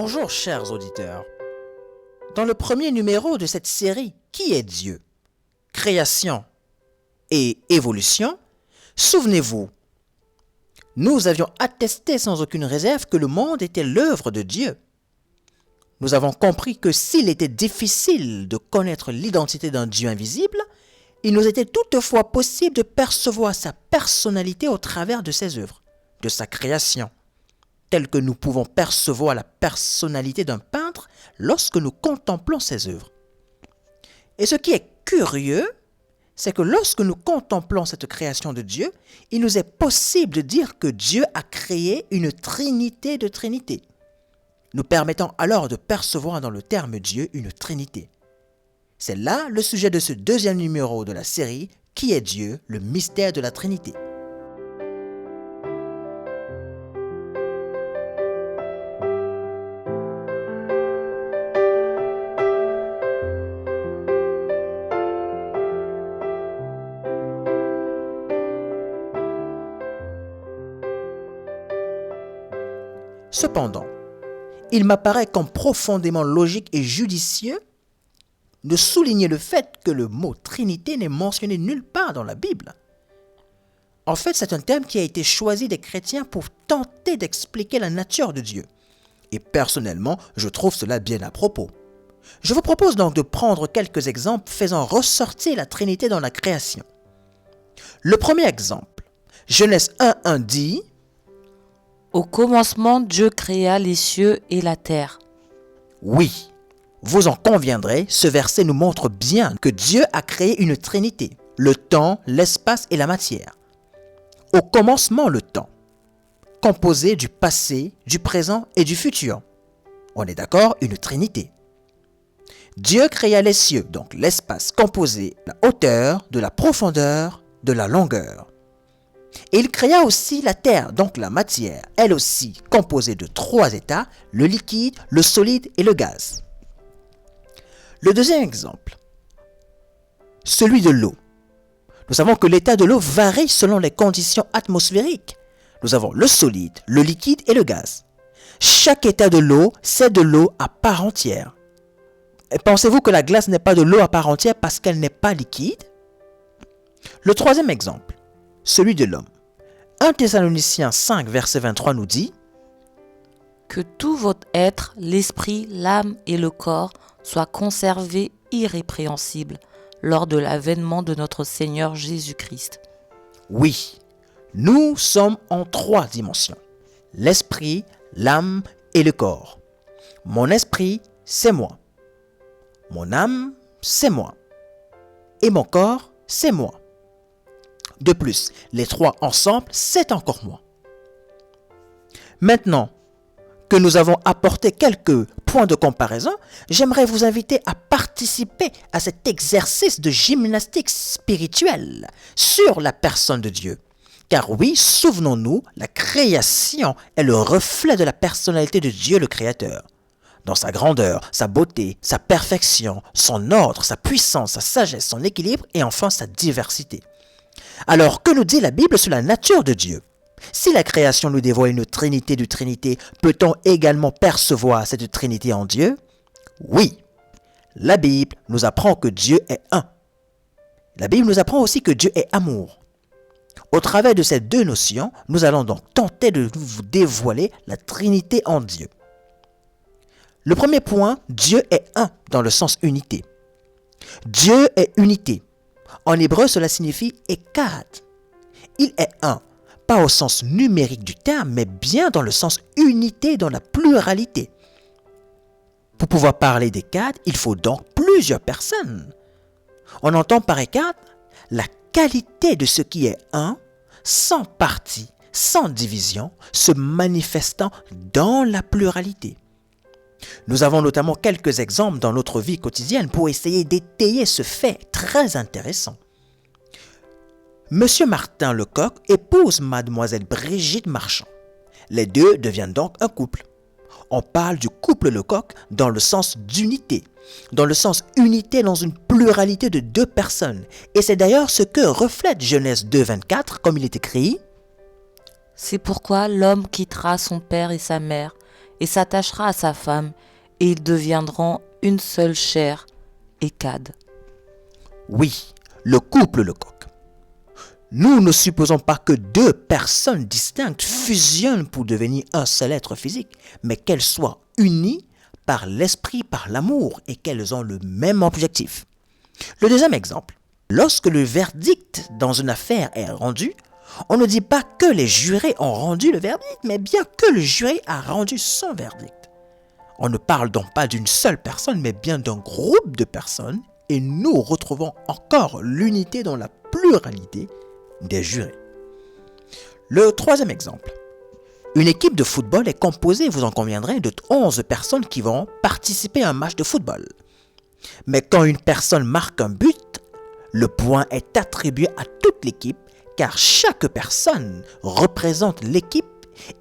Bonjour chers auditeurs. Dans le premier numéro de cette série Qui est Dieu? Création et évolution, souvenez-vous, nous avions attesté sans aucune réserve que le monde était l'œuvre de Dieu. Nous avons compris que s'il était difficile de connaître l'identité d'un Dieu invisible, il nous était toutefois possible de percevoir sa personnalité au travers de ses œuvres, de sa création, telle que nous pouvons percevoir la personnalité d'un peintre lorsque nous contemplons ses œuvres. Et ce qui est curieux, c'est que lorsque nous contemplons cette création de Dieu, il nous est possible de dire que Dieu a créé une trinité de trinités, nous permettant alors de percevoir dans le terme Dieu une trinité. C'est là le sujet de ce deuxième numéro de la série Qui est Dieu? Le mystère de la Trinité. Cependant, il m'apparaît comme profondément logique et judicieux de souligner le fait que le mot Trinité n'est mentionné nulle part dans la Bible. En fait, c'est un thème qui a été choisi des chrétiens pour tenter d'expliquer la nature de Dieu. Et personnellement, je trouve cela bien à propos. Je vous propose donc de prendre quelques exemples faisant ressortir la Trinité dans la création. Le premier exemple, Genèse 1:1 dit « Au commencement, Dieu créa les cieux et la terre. » Oui, vous en conviendrez, ce verset nous montre bien que Dieu a créé une trinité, le temps, l'espace et la matière. Au commencement, le temps, composé du passé, du présent et du futur. On est d'accord, une trinité. Dieu créa les cieux, donc l'espace composé de la hauteur, de la profondeur, de la longueur. Et il créa aussi la terre, donc la matière, elle aussi composée de 3 états, le liquide, le solide et le gaz. Le deuxième exemple, celui de l'eau. Nous savons que l'état de l'eau varie selon les conditions atmosphériques. Nous avons le solide, le liquide et le gaz. Chaque état de l'eau, c'est de l'eau à part entière. Et pensez-vous que la glace n'est pas de l'eau à part entière parce qu'elle n'est pas liquide? Le troisième exemple, celui de l'homme. 1 Thessaloniciens 5, verset 23 nous dit « Que tout votre être, l'esprit, l'âme et le corps soient conservés irrépréhensibles lors de l'avènement de notre Seigneur Jésus-Christ. » Oui, nous sommes en 3 dimensions. L'esprit, l'âme et le corps. Mon esprit, c'est moi. Mon âme, c'est moi. Et mon corps, c'est moi. De plus, les 3 ensemble, c'est encore moi. Maintenant que nous avons apporté quelques points de comparaison, j'aimerais vous inviter à participer à cet exercice de gymnastique spirituelle sur la personne de Dieu. Car oui, souvenons-nous, la création est le reflet de la personnalité de Dieu le Créateur. Dans sa grandeur, sa beauté, sa perfection, son ordre, sa puissance, sa sagesse, son équilibre et enfin sa diversité. Alors, que nous dit la Bible sur la nature de Dieu? Si la création nous dévoile une trinité de trinités, peut-on également percevoir cette trinité en Dieu? Oui. La Bible nous apprend que Dieu est un. La Bible nous apprend aussi que Dieu est amour. Au travers de ces 2 notions, nous allons donc tenter de vous dévoiler la trinité en Dieu. Le premier point, Dieu est un dans le sens unité. Dieu est unité. En hébreu, cela signifie Echad. Il est un, pas au sens numérique du terme, mais bien dans le sens unité, dans la pluralité. Pour pouvoir parler d'Echad, il faut donc plusieurs personnes. On entend par Echad la qualité de ce qui est un, sans partie, sans division, se manifestant dans la pluralité. Nous avons notamment quelques exemples dans notre vie quotidienne pour essayer d'étayer ce fait très intéressant. Monsieur Martin Lecoq épouse mademoiselle Brigitte Marchand. Les 2 deviennent donc un couple. On parle du couple Lecoq dans le sens d'unité, dans le sens unité dans une pluralité de 2 personnes. Et c'est d'ailleurs ce que reflète Genèse 2:24, comme il est écrit. C'est pourquoi l'homme quittera son père et sa mère et s'attachera à sa femme, et ils deviendront une seule chair. Echad. Oui, le couple Lecoq. Nous ne supposons pas que deux personnes distinctes fusionnent pour devenir un seul être physique, mais qu'elles soient unies par l'esprit, par l'amour, et qu'elles ont le même objectif. Le deuxième exemple, lorsque le verdict dans une affaire est rendu, on ne dit pas que les jurés ont rendu le verdict, mais bien que le juré a rendu son verdict. On ne parle donc pas d'une seule personne, mais bien d'un groupe de personnes, et nous retrouvons encore l'unité dans la pluralité des jurés. Le troisième exemple. Une équipe de football est composée, vous en conviendrez, de 11 personnes qui vont participer à un match de football. Mais quand une personne marque un but, le point est attribué à toute l'équipe, car chaque personne représente l'équipe.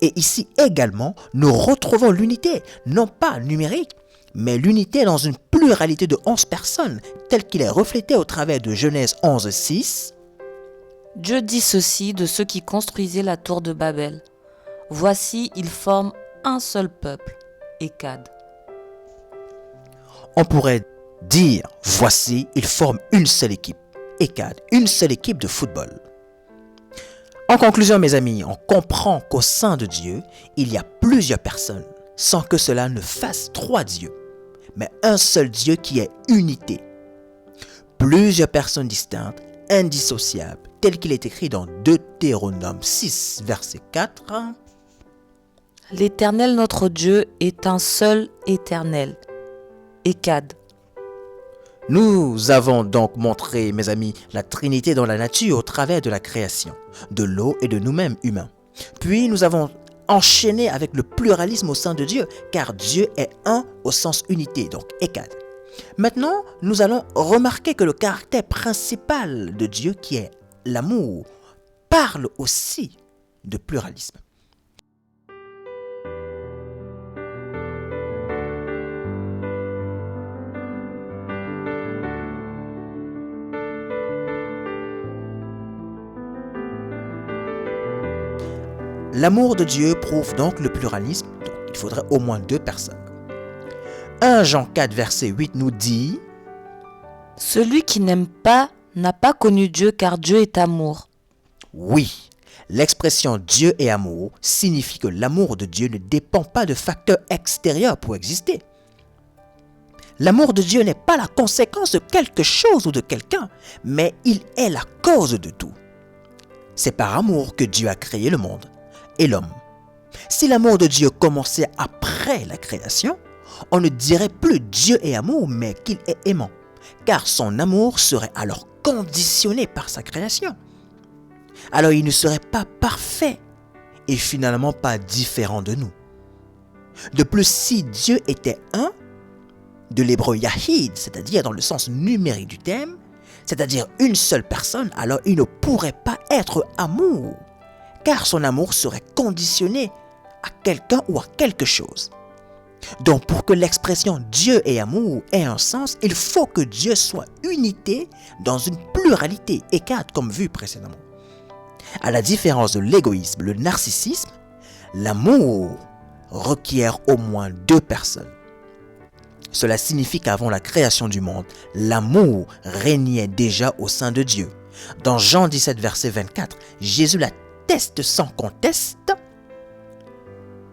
Et ici également, nous retrouvons l'unité, non pas numérique, mais l'unité dans une pluralité de 11 personnes, telle qu'il est reflété au travers de Genèse 11, 6. Dieu dit ceci de ceux qui construisaient la tour de Babel. Voici, ils forment un seul peuple. Echad. On pourrait dire, voici, ils forment une seule équipe. Echad, une seule équipe de football. En conclusion, mes amis, on comprend qu'au sein de Dieu, il y a plusieurs personnes, sans que cela ne fasse trois dieux, mais un seul Dieu qui est unité. Plusieurs personnes distinctes, indissociables, tel qu'il est écrit dans Deutéronome 6, verset 4. L'Éternel notre Dieu est un seul éternel. Echad. Nous avons donc montré, mes amis, la Trinité dans la nature au travers de la création, de l'eau et de nous-mêmes humains. Puis nous avons enchaîné avec le pluralisme au sein de Dieu, car Dieu est un au sens unité, donc Echad. Maintenant, nous allons remarquer que le caractère principal de Dieu, qui est l'amour, parle aussi de pluralisme. L'amour de Dieu prouve donc le pluralisme, donc il faudrait au moins deux personnes. 1 Jean 4, verset 8 nous dit « Celui qui n'aime pas n'a pas connu Dieu, car Dieu est amour. » Oui, l'expression Dieu est amour signifie que l'amour de Dieu ne dépend pas de facteurs extérieurs pour exister. L'amour de Dieu n'est pas la conséquence de quelque chose ou de quelqu'un, mais il est la cause de tout. C'est par amour que Dieu a créé le monde et l'homme. Si l'amour de Dieu commençait après la création, on ne dirait plus Dieu est amour, mais qu'il est aimant, car son amour serait alors conditionné par sa création. Alors il ne serait pas parfait et finalement pas différent de nous. De plus, si Dieu était un, de l'hébreu Yahid, c'est-à-dire dans le sens numérique du terme, c'est-à-dire une seule personne, alors il ne pourrait pas être amour, car son amour serait conditionné à quelqu'un ou à quelque chose. Donc pour que l'expression Dieu est amour ait un sens, il faut que Dieu soit unité dans une pluralité, Echad comme vu précédemment. À la différence de l'égoïsme, le narcissisme, l'amour requiert au moins deux personnes. Cela signifie qu'avant la création du monde, l'amour régnait déjà au sein de Dieu. Dans Jean 17, verset 24, Jésus l'atteste sans conteste.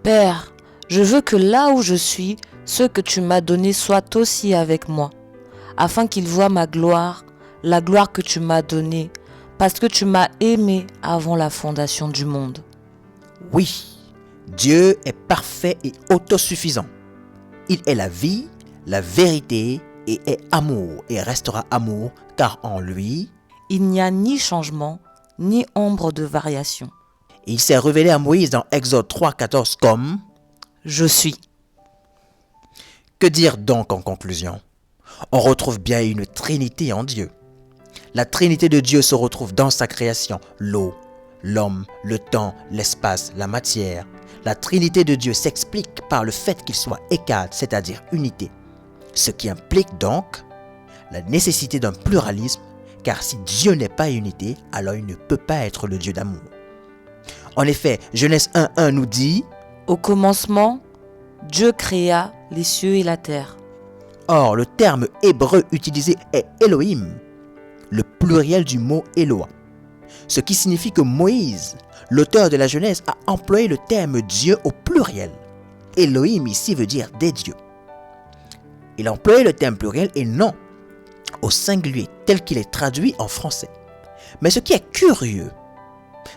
Père, je veux que là où je suis, ceux que tu m'as donnés soient aussi avec moi, afin qu'ils voient ma gloire, la gloire que tu m'as donnée, parce que tu m'as aimé avant la fondation du monde. Oui, Dieu est parfait et autosuffisant. Il est la vie, la vérité et est amour et restera amour, car en lui, il n'y a ni changement, ni ombre de variation. Il s'est révélé à Moïse dans Exode 3,14 comme « Je suis ». Que dire donc en conclusion? On retrouve bien une trinité en Dieu. La trinité de Dieu se retrouve dans sa création, l'eau, l'homme, le temps, l'espace, la matière. La trinité de Dieu s'explique par le fait qu'il soit Echad, c'est-à-dire unité. Ce qui implique donc la nécessité d'un pluralisme, car si Dieu n'est pas unité, alors il ne peut pas être le Dieu d'amour. En effet, Genèse 1.1 nous dit « Au commencement, Dieu créa les cieux et la terre. Or, le terme hébreu utilisé est Elohim, le pluriel du mot Eloah, ce qui signifie que Moïse, l'auteur de la Genèse, a employé le terme Dieu au pluriel. Elohim ici veut dire des dieux. Il a employé le terme pluriel et non au singulier tel qu'il est traduit en français. Mais ce qui est curieux,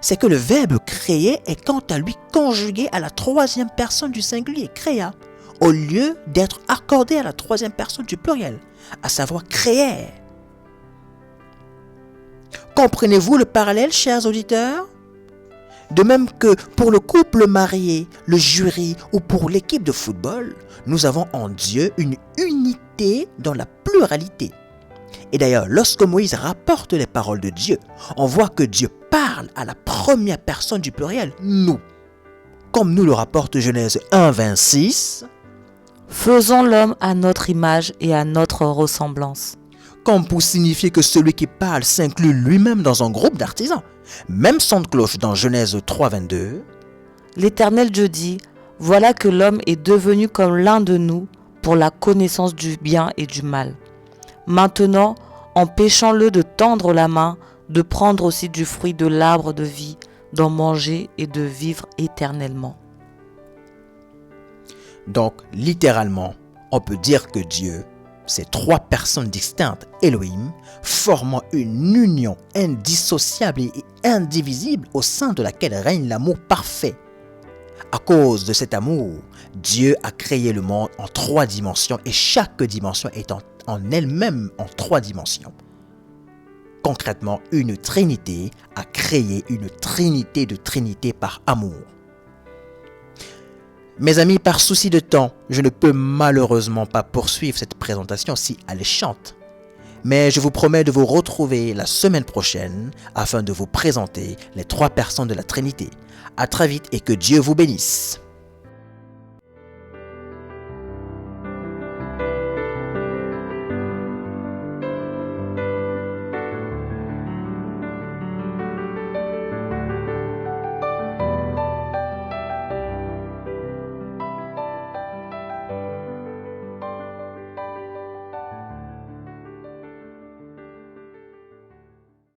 c'est que le verbe créer est quant à lui conjugué à la troisième personne du singulier, créa, au lieu d'être accordé à la troisième personne du pluriel, à savoir créer. Comprenez-vous le parallèle, chers auditeurs? De même que pour le couple marié, le jury ou pour l'équipe de football, nous avons en Dieu une unité dans la pluralité. Et d'ailleurs, lorsque Moïse rapporte les paroles de Dieu, on voit que Dieu parle à la première personne du pluriel, nous. Comme nous le rapporte Genèse 1, 26. Faisons l'homme à notre image et à notre ressemblance. Comme pour signifier que celui qui parle s'inclut lui-même dans un groupe d'artisans. Même son de cloche dans Genèse 3, 22. L'Éternel Dieu dit, voilà que l'homme est devenu comme l'un de nous pour la connaissance du bien et du mal. Maintenant, empêchons-le de tendre la main, de prendre aussi du fruit de l'arbre de vie, d'en manger et de vivre éternellement. Donc, littéralement, on peut dire que Dieu, ces trois personnes distinctes, Elohim, formant une union indissociable et indivisible au sein de laquelle règne l'amour parfait. À cause de cet amour, Dieu a créé le monde en 3 dimensions et chaque dimension est en elle-même en 3 dimensions. Concrètement, une trinité a créé une trinité de trinité par amour. Mes amis, par souci de temps, je ne peux malheureusement pas poursuivre cette présentation si alléchante. Mais je vous promets de vous retrouver la semaine prochaine afin de vous présenter les 3 personnes de la Trinité. À très vite et que Dieu vous bénisse.